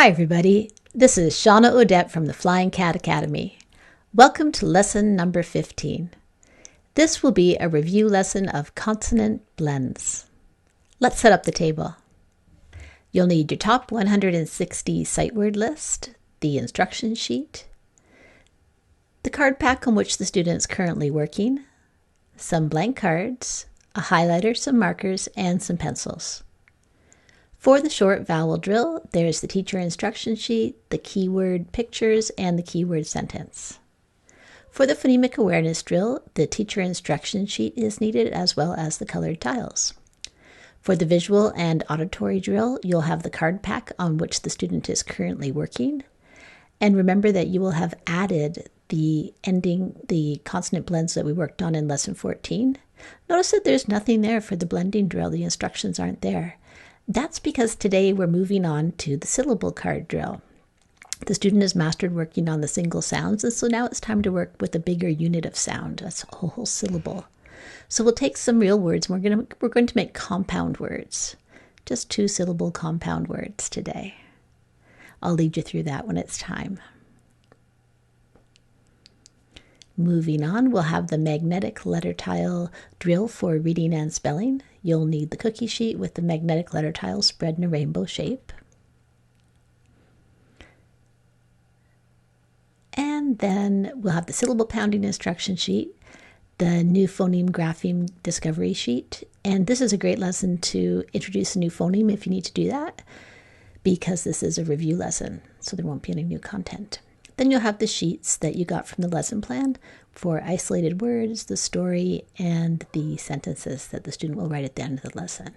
Hi everybody, this is Shawna Odette from the Flying Cat Academy. Welcome to lesson number 15. This will be a review lesson of consonant blends. Let's set up the table. You'll need your top 160 sight word list, the instruction sheet, the card pack on which the student is currently working, some blank cards, a highlighter, some markers, and some pencils. For the short vowel drill, there's the teacher instruction sheet, the keyword pictures, and the keyword sentence. For the phonemic awareness drill, the teacher instruction sheet is needed as well as the colored tiles. For the visual and auditory drill, you'll have the card pack on which the student is currently working. And remember that you will have added the consonant blends that we worked on in lesson 14. Notice that there's nothing there for the blending drill. The instructions aren't there. That's because today we're moving on to the syllable card drill. The student has mastered working on the single sounds, and so now it's time to work with a bigger unit of sound, that's a whole syllable. So we'll take some real words, and we're going to make compound words, just 2-syllable compound words today. I'll lead you through that when it's time. Moving on, we'll have the magnetic letter tile drill for reading and spelling. You'll need the cookie sheet with the magnetic letter tile spread in a rainbow shape. And then we'll have the syllable pounding instruction sheet, the new phoneme grapheme discovery sheet. And this is a great lesson to introduce a new phoneme if you need to do that, because this is a review lesson, so there won't be any new content. Then you'll have the sheets that you got from the lesson plan for isolated words, the story, and the sentences that the student will write at the end of the lesson.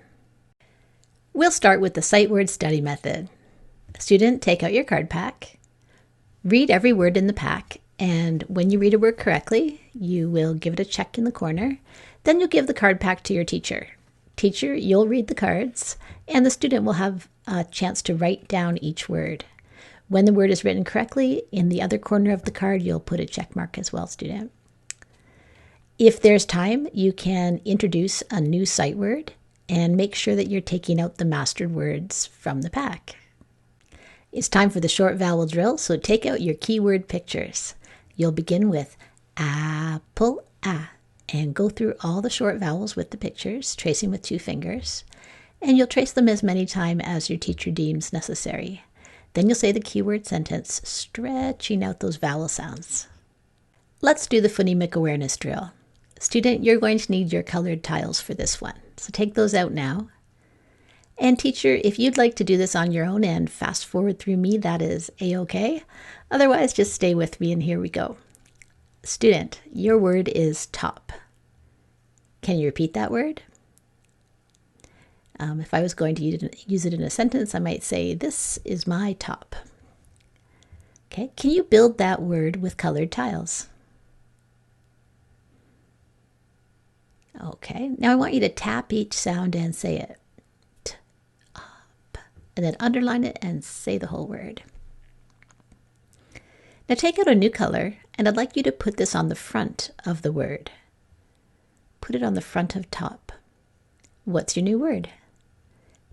We'll start with the sight word study method. Student, take out your card pack, read every word in the pack, and when you read a word correctly, you will give it a check in the corner. Then you'll give the card pack to your teacher. Teacher, you'll read the cards, and the student will have a chance to write down each word. When the word is written correctly, in the other corner of the card, you'll put a check mark as well, student. If there's time, you can introduce a new sight word and make sure that you're taking out the mastered words from the pack. It's time for the short vowel drill, so take out your keyword pictures. You'll begin with apple, and go through all the short vowels with the pictures, tracing with 2 fingers. And you'll trace them as many times as your teacher deems necessary. Then you'll say the keyword sentence, stretching out those vowel sounds. Let's do the phonemic awareness drill. Student, you're going to need your colored tiles for this one. So take those out now. And teacher, if you'd like to do this on your own and fast forward through me, that is a-okay. Otherwise, just stay with me and here we go. Student, your word is top. Can you repeat that word? If I was going to use it in a sentence, I might say, this is my top. Okay, can you build that word with colored tiles? Okay, now I want you to tap each sound and say it. T-up. And then underline it and say the whole word. Now take out a new color, and I'd like you to put this on the front of the word. Put it on the front of top. What's your new word?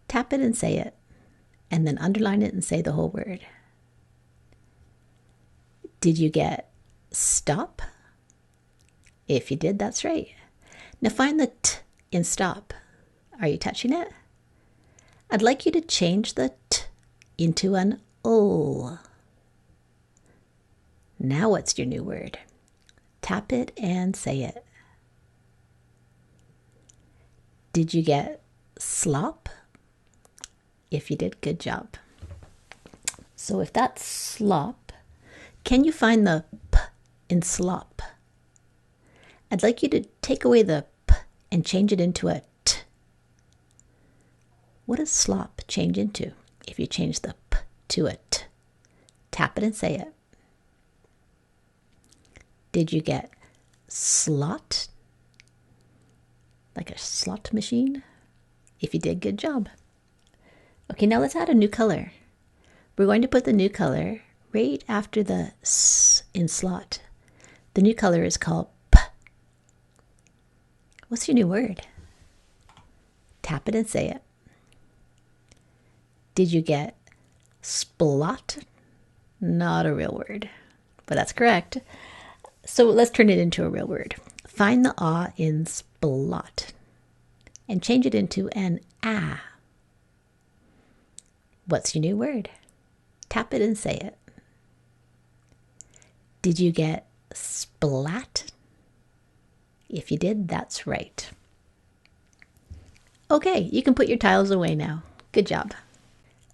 Tap it and say it, and then underline it and say the whole word. Did you get stop? If you did, that's right. Now find the t in stop. Are you touching it? I'd like you to change the t into an o. Now what's your new word? Tap it and say it. Did you get slop? If you did, good job. So if that's slop, can you find the p in slop? I'd like you to take away the p and change it into a t. What does slop change into if you change the p to a t? Tap it and say it. Did you get slot? Like a slot machine? If you did, good job. Okay, now let's add a new color. We're going to put the new color right after the s in slot. The new color is called p. What's your new word? Tap it and say it. Did you get Splot, not a real word, but that's correct. So let's turn it into a real word. Find the ah in splot and change it into an ah. What's your new word? Tap it and say it. Did you get splat? If you did, that's right. Okay, you can put your tiles away now. Good job.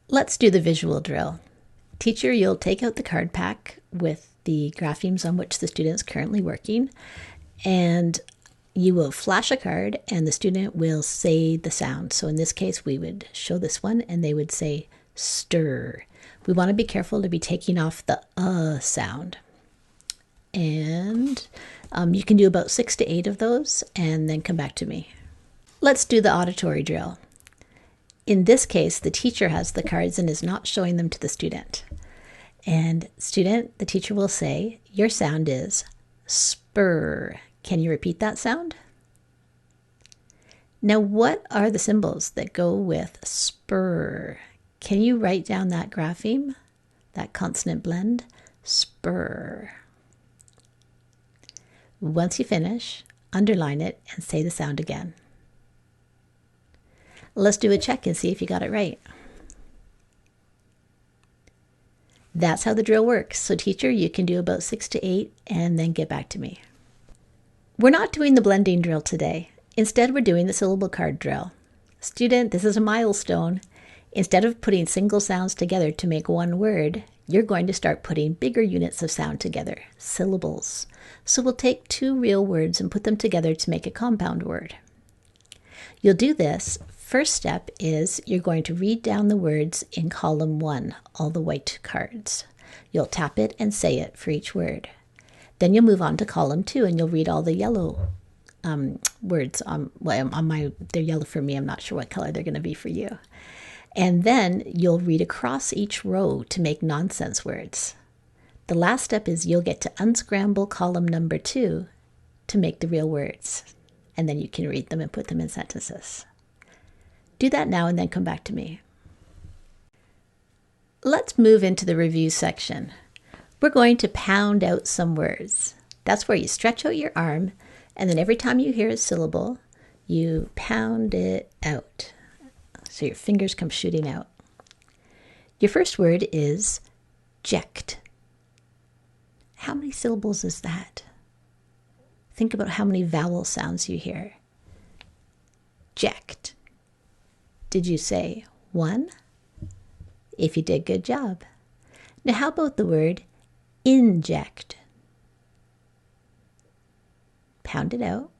Let's do the visual drill. Teacher, you'll take out the card pack with the graphemes on which the student is currently working, and you will flash a card and the student will say the sound. So in this case, we would show this one and they would say stir. We want to be careful to be taking off the sound. And you can do about 6 to 8 of those and then come back to me. Let's do the auditory drill. In this case, the teacher has the cards and is not showing them to the student. And student, the teacher will say, your sound is spur. Can you repeat that sound? Now, what are the symbols that go with spur? Can you write down that grapheme, that consonant blend? Spur. Once you finish, underline it and say the sound again. Let's do a check and see if you got it right. That's how the drill works. So teacher, you can do about 6 to 8 and then get back to me. We're not doing the blending drill today. Instead, we're doing the syllable card drill. Student, this is a milestone. Instead of putting single sounds together to make one word, you're going to start putting bigger units of sound together, syllables. So we'll take 2 real words and put them together to make a compound word. You'll do this. First step is you're going to read down the words in column 1, all the white cards. You'll tap it and say it for each word. Then you'll move on to column 2 and you'll read all the yellow words. They're yellow for me. I'm not sure what color they're going to be for you. And then you'll read across each row to make nonsense words. The last step is you'll get to unscramble column number 2 to make the real words. And then you can read them and put them in sentences. Do that now and then come back to me. Let's move into the review section. We're going to pound out some words. That's where you stretch out your arm, and then every time you hear a syllable, you pound it out. So your fingers come shooting out. Your first word is ject. How many syllables is that? Think about how many vowel sounds you hear. Ject. Did you say 1? If you did, good job. Now how about the word inject? Pound it out.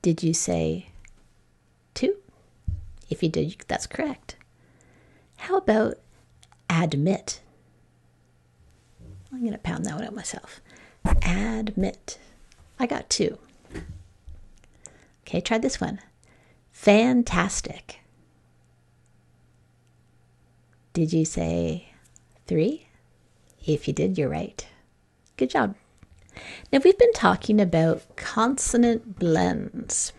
Did you say 2? If you did, that's correct. How about admit? I'm going to pound that one out myself. Admit. I got 2. Okay, try this one. Fantastic. Did you say 3? If you did, you're right. Good job. Now we've been talking about consonant blends.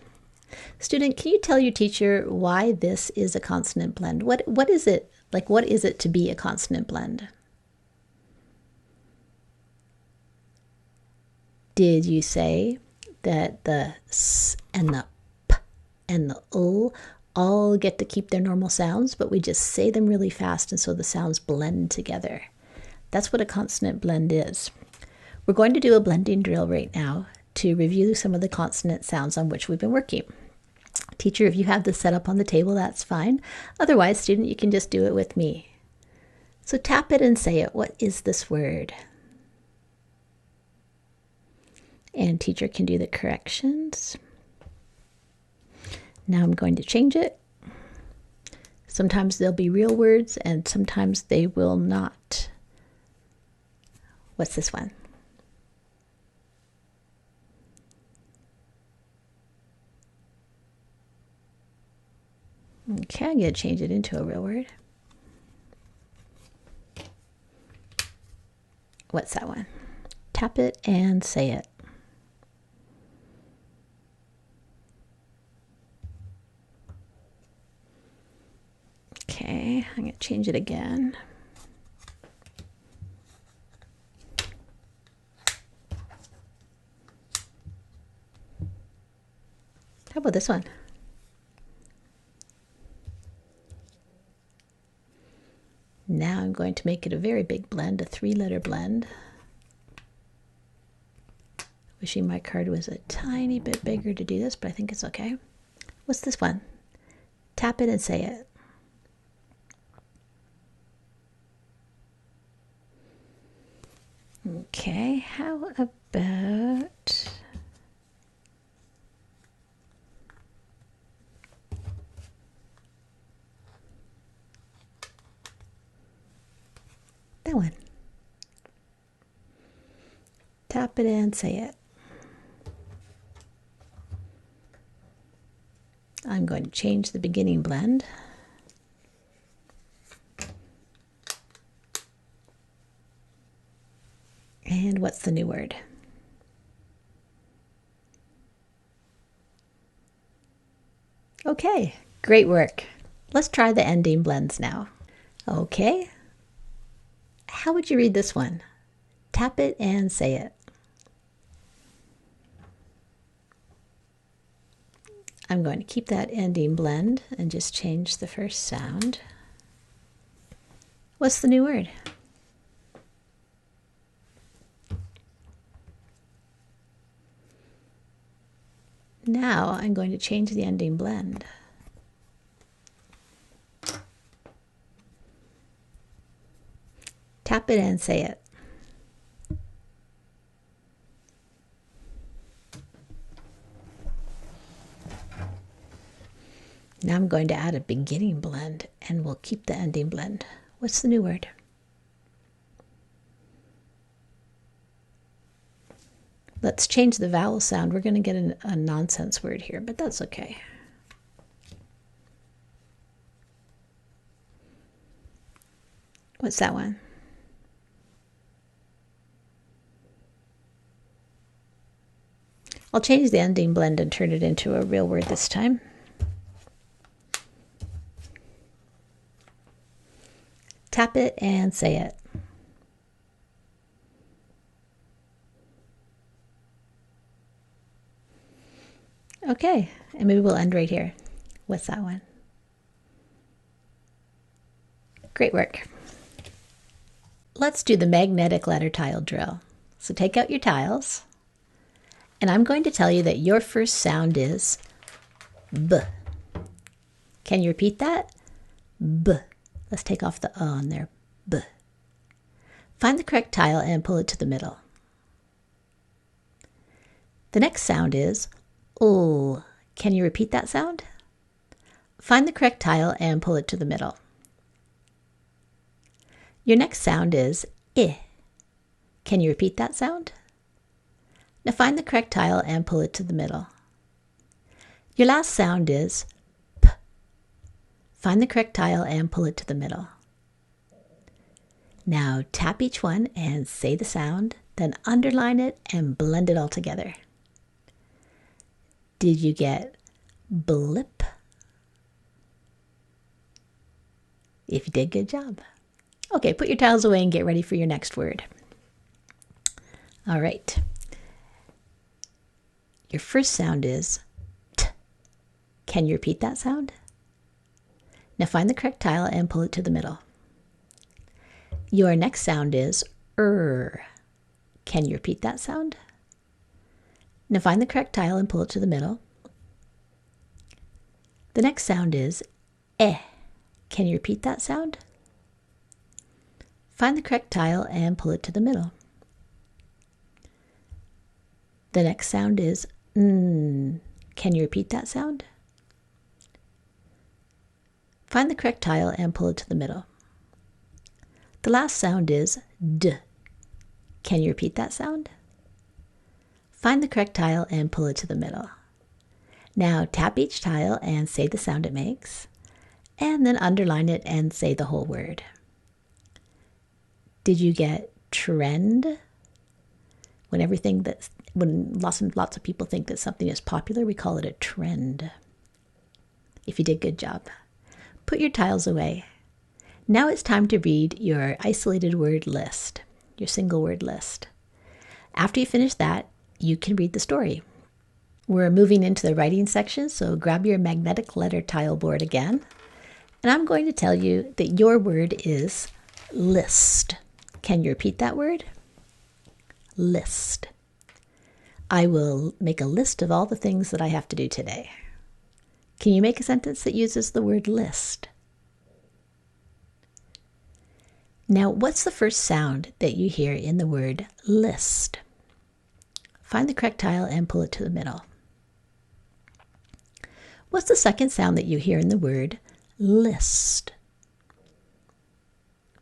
Student, can you tell your teacher why this is a consonant blend? What is it? Like, what is it to be a consonant blend? Did you say that the S and the P and the O all get to keep their normal sounds, but we just say them really fast and so the sounds blend together? That's what a consonant blend is. We're going to do a blending drill right now to review some of the consonant sounds on which we've been working. Teacher, if you have this set up on the table, that's fine. Otherwise, student, you can just do it with me. So tap it and say it. What is this word? And teacher can do the corrections. Now I'm going to change it. Sometimes they'll be real words and sometimes they will not. What's this one? Okay, I'm going to change it into a real word. What's that one? Tap it and say it. Okay, I'm going to change it again. about this one? Now I'm going to make it a very big blend, a 3-letter blend. Wishing my card was a tiny bit bigger to do this, but I think it's okay. What's this one? Tap it and say it. Okay, how about... that one. Tap it and say it. I'm going to change the beginning blend. And what's the new word? Okay, great work. Let's try the ending blends now. Okay. How would you read this one? Tap it and say it. I'm going to keep that ending blend and just change the first sound. What's the new word? Now I'm going to change the ending blend. Tap it and say it. Now I'm going to add a beginning blend and we'll keep the ending blend. What's the new word? Let's change the vowel sound. We're going to get a nonsense word here, but that's okay. What's that one? I'll change the ending blend and turn it into a real word this time. Tap it and say it. Okay, and maybe we'll end right here. What's that one? Great work. Let's do the magnetic letter tile drill. So take out your tiles, and I'm going to tell you that your first sound is B. Can you repeat that? B. Let's take off the on there. B. Find the correct tile and pull it to the middle. The next sound is O. Can you repeat that sound? Find the correct tile and pull it to the middle. Your next sound is I. Can you repeat that sound? Now find the correct tile and pull it to the middle. Your last sound is P. Find the correct tile and pull it to the middle. Now tap each one and say the sound, then underline it and blend it all together. Did you get blip? If you did, good job. Okay, put your tiles away and get ready for your next word. All right. Your first sound is T. Can you repeat that sound? Now find the correct tile and pull it to the middle. Your next sound is Can you repeat that sound? Now find the correct tile and pull it to the middle. The next sound is Eh. Can you repeat that sound? Find the correct tile and pull it to the middle. The next sound is N. Can you repeat that sound? Find the correct tile and pull it to the middle. The last sound is D. Can you repeat that sound? Find the correct tile and pull it to the middle. Now tap each tile and say the sound it makes, and then underline it and say the whole word. Did you get trend? When lots of people think that something is popular, we call it a trend. If you did, good job. Put your tiles away. Now it's time to read your isolated word list, your single word list. After you finish that, you can read the story. We're moving into the writing section, so grab your magnetic letter tile board again. And I'm going to tell you that your word is list. Can you repeat that word? List. I will make a list of all the things that I have to do today. Can you make a sentence that uses the word list? Now, what's the first sound that you hear in the word list? Find the correct tile and pull it to the middle. What's the second sound that you hear in the word list?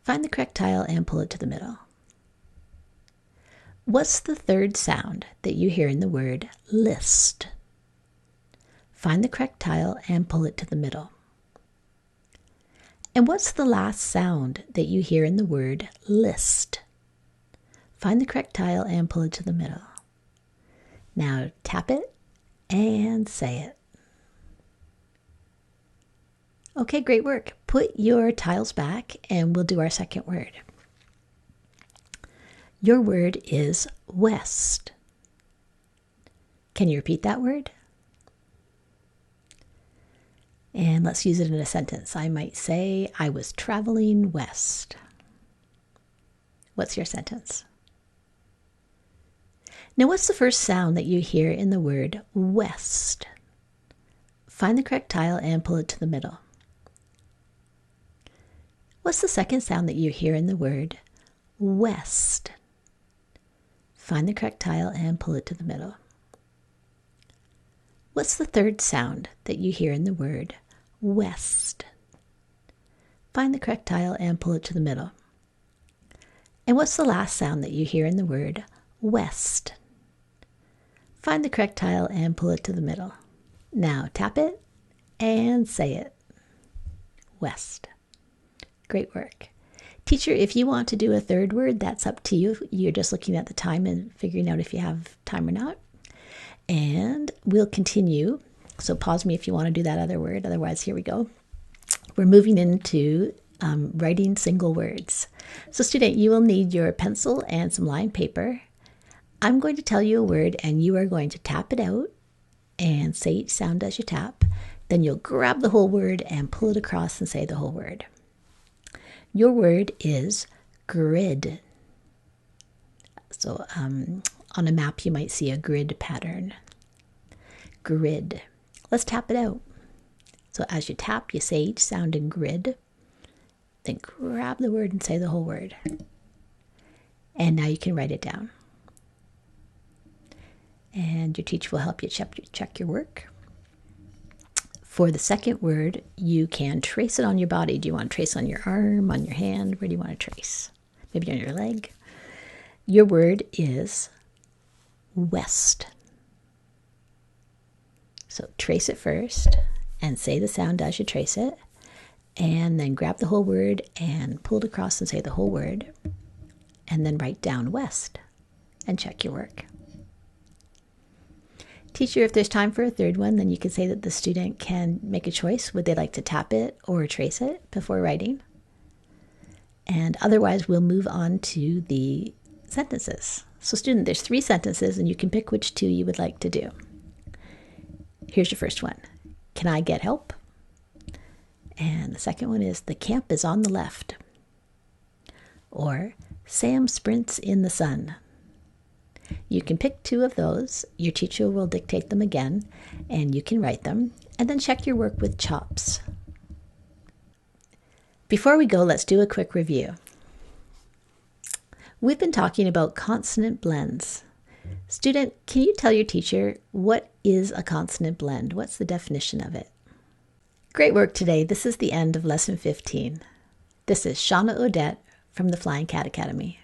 Find the correct tile and pull it to the middle. What's the third sound that you hear in the word list? Find the correct tile and pull it to the middle. And what's the last sound that you hear in the word list? Find the correct tile and pull it to the middle. Now tap it and say it. Okay, great work. Put your tiles back and we'll do our second word. Your word is west. Can you repeat that word? And let's use it in a sentence. I might say, I was traveling west. What's your sentence? Now, what's the first sound that you hear in the word west? Find the correct tile and pull it to the middle. What's the second sound that you hear in the word west? Find the correct tile and pull it to the middle. What's the third sound that you hear in the word west? Find the correct tile and pull it to the middle. And what's the last sound that you hear in the word west? Find the correct tile and pull it to the middle. Now tap it and say it. West. Great work. Teacher, if you want to do a third word, that's up to you. You're just looking at the time and figuring out if you have time or not. And we'll continue. So pause me if you want to do that other word. Otherwise, here we go. We're moving into writing single words. So student, you will need your pencil and some lined paper. I'm going to tell you a word and you are going to tap it out and say each sound as you tap. Then you'll grab the whole word and pull it across and say the whole word. Your word is grid. So on a map, you might see a grid pattern. Grid. Let's tap it out. So as you tap, you say each sound in grid. Then grab the word and say the whole word. And now you can write it down. And your teacher will help you check your work. For the second word, you can trace it on your body. Do you want to trace on your arm, on your hand? Where do you want to trace? Maybe on your leg. Your word is west. So trace it first and say the sound as you trace it. And then grab the whole word and pull it across and say the whole word. And then write down west and check your work. Teacher, if there's time for a third one, then you can say that the student can make a choice. Would they like to tap it or trace it before writing? And otherwise, we'll move on to the sentences. So student, there's 3 sentences and you can pick which 2 you would like to do. Here's your first one. Can I get help? And the second one is, the camp is on the left. Or, Sam sprints in the sun. You can pick 2 of those. Your teacher will dictate them again, and you can write them, and then check your work with chops. Before we go, let's do a quick review. We've been talking about consonant blends. Student, can you tell your teacher what is a consonant blend? What's the definition of it? Great work today. This is the end of Lesson 15. This is Shawna Odette from the Flying Cat Academy.